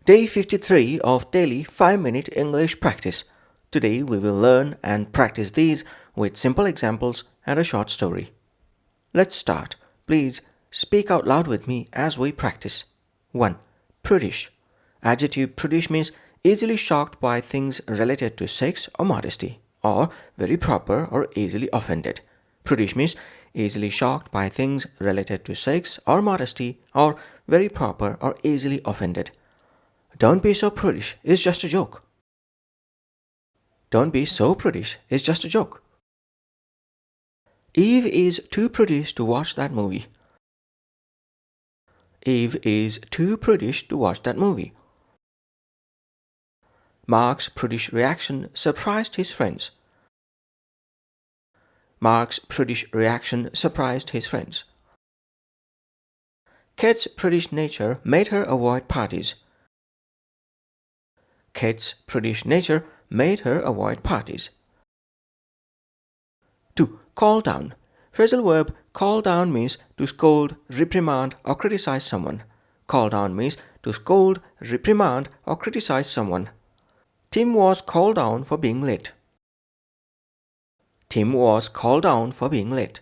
Day 53 of daily 5-minute English practice. Today we will learn and practice these with simple examples and a short story. Let's start. Please speak out loud with me as we practice. 1. Prudish. Adjective prudish means easily shocked by things related to sex or modesty, or very proper or easily offended. Prudish means easily shocked by things related to sex or modesty, or very proper or easily offended. Don't be so prudish, it's just a joke. Don't be so prudish, it's just a joke. Eve is too prudish to watch that movie. Eve is too prudish to watch that movie. Mark's prudish reaction surprised his friends. Mark's prudish reaction surprised his friends. Kate's prudish nature made her avoid parties. Kate's prudish nature made her avoid parties. 2. Call down. Phrasal verb call down means to scold, reprimand or criticize someone. Call down means to scold, reprimand or criticize someone. Tim was called down for being late. Tim was called down for being late.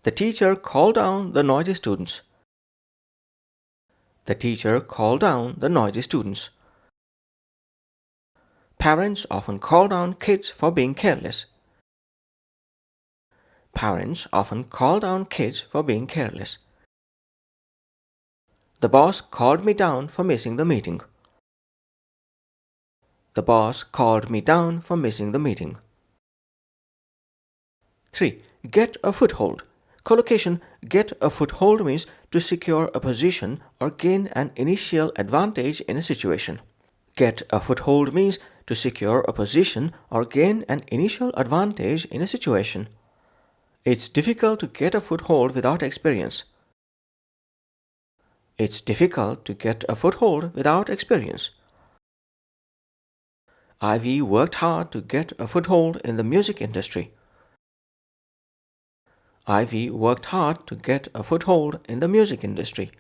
The teacher called down the noisy students. The teacher called down the noisy students. Parents often call down kids for being careless. Parents often call down kids for being careless. The boss called me down for missing the meeting. The boss called me down for missing the meeting. 3. Get a foothold. Collocation get a foothold means to secure a position or gain an initial advantage in a situation. Get a foothold means to secure a position or gain an initial advantage in a situation. It's difficult to get a foothold without experience. It's difficult to get a foothold without experience. Ivy worked hard to get a foothold in the music industry. Ivy worked hard to get a foothold in the music industry.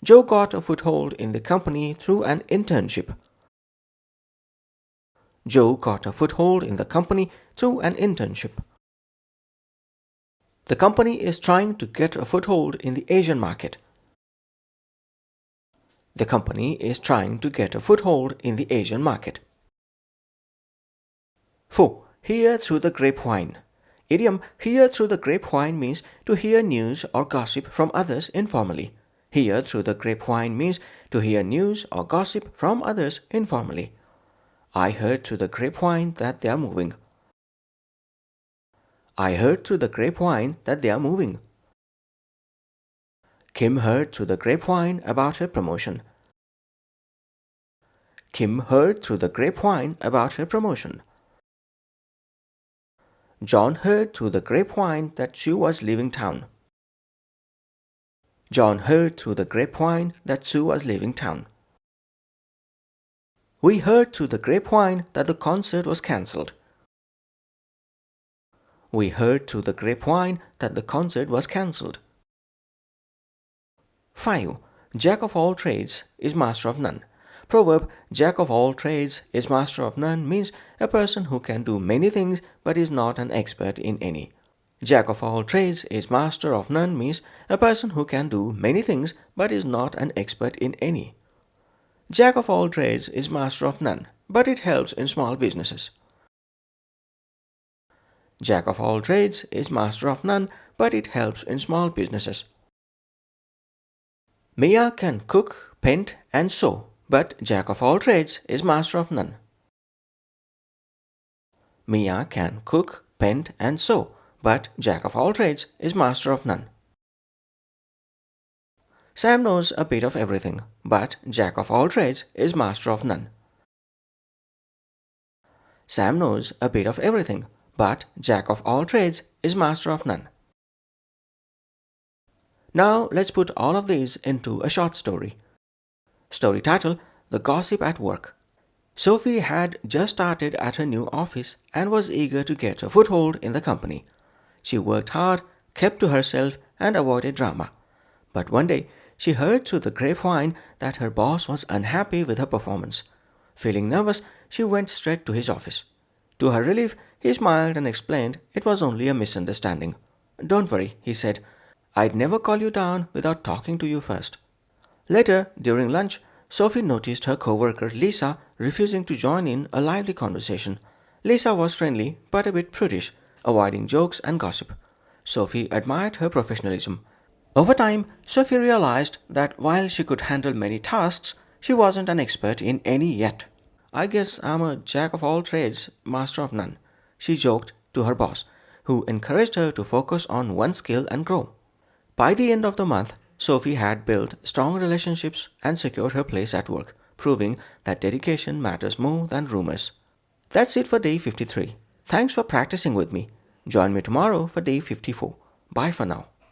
Joe got a foothold in the company through an internship. Joe got a foothold in the company through an internship. The company is trying to get a foothold in the Asian market. The company is trying to get a foothold in the Asian market. 4. Hear through the grapevine. Idiom hear through the grapevine means to hear news or gossip from others informally. Hear through the grapevine means to hear news or gossip from others informally. I heard through the grapevine that they are moving. I heard through the grapevine that they are moving. Kim heard through the grapevine about her promotion. Kim heard through the grapevine about her promotion. John heard through the grapevine that Sue was leaving town. John heard through the grapevine that Sue was leaving town. We heard through the grapevine that the concert was cancelled. We heard through the grapevine that the concert was cancelled. 5. Jack of all trades is master of none. Proverb Jack of all trades is master of none means a person who can do many things but is not an expert in any. Jack of all trades is master of none means a person who can do many things but is not an expert in any. Jack of all trades is master of none, but it helps in small businesses. Jack of all trades is master of none, but it helps in small businesses. Mia can cook, paint and sew, but Jack of all trades is master of none. Mia can cook, paint and sew, but Jack of all trades is master of none. Sam knows a bit of everything, but Jack of all trades is master of none. Sam knows a bit of everything, but Jack of all trades is master of none. Now let's put all of these into a short story. Story title: The Gossip at Work. Sophie had just started at her new office and was eager to get a foothold in the company. She worked hard, kept to herself and avoided drama. But one day, she heard through the grapevine that her boss was unhappy with her performance. Feeling nervous, she went straight to his office. To her relief, he smiled and explained it was only a misunderstanding. "Don't worry," he said. "I'd never call you down without talking to you first." Later, during lunch, Sophie noticed her coworker Lisa refusing to join in a lively conversation. Lisa was friendly but a bit prudish, avoiding jokes and gossip. Sophie admired her professionalism. Over time, Sophie realized that while she could handle many tasks, she wasn't an expert in any yet. "I guess I'm a jack of all trades, master of none," she joked to her boss, who encouraged her to focus on one skill and grow. By the end of the month, Sophie had built strong relationships and secured her place at work, proving that dedication matters more than rumors. That's it for day 53. Thanks for practicing with me. Join me tomorrow for day 54. Bye for now.